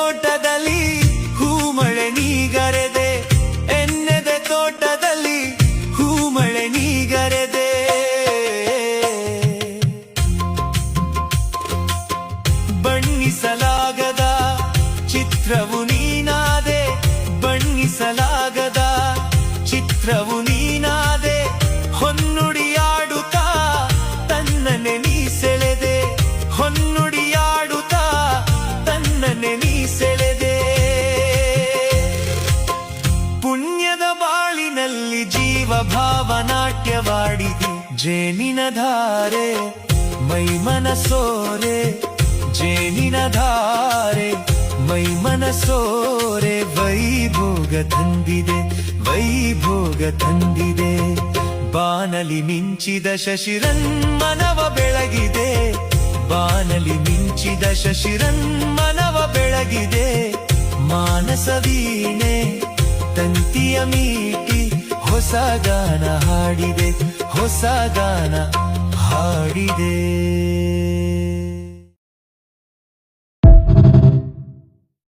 ತೋಟದಲ್ಲಿ ಹೂಮಳೆ ನೀಗರೆದೆ, ಎನ್ನೆದೆ ತೋಟದಲ್ಲಿ ಹೂಮಳೆ ನೀಗರೆದೆ. ಬಣ್ಣಿಸಲಾಗದ ಚಿತ್ರವು ನೀನಾದೆ, ಬಣ್ಣಿಸಲಾಗದ ಚಿತ್ರವು ನೀನಾದೆ. ಹೊನ್ನುಡಿಯಾಡುತ್ತಾ ತನ್ನನೆ ನೀ ಸೆಳೆದೆ, ಹೊನ್ನುಡಿಯಾಡುತ್ತಾ ತನ್ನನೆ ನೀ ಸೆಳೆದೆ. ಪುಣ್ಯದ ಬಾಳಿನಲ್ಲಿ ಜೀವ ಭಾವನಾಟ್ಯವಾಡಿದೆ, ಜೇನಿನ ಧಾರೆ ಮೈಮನ ಸೋರೆ, ಜೇನಿನ ಧಾರೆ ಮೈಮನ ಸೋರೆ. ವೈಭೋಗ ತಂದಿದೆ, ವೈಭೋಗ ತಂದಿದೆ. ಬಾನಲಿ ಮಿಂಚಿದ ಶಶಿರನ್ಮನವ ಬೆಳಗಿದೆ, ಬಾನಲಿ ಮಿಂಚಿದ ಶಶಿರನ್ಮನವ ಬೆಳಗಿದೆ. ಮಾನಸ ವೀಣೆ ತಂತಿಯ ಮೀಟಿ ಹೊಸ ಗಾನ ಹಾಡಿದೆ, ಹೊಸ ಗಾನ ಹಾಡಿದೆ.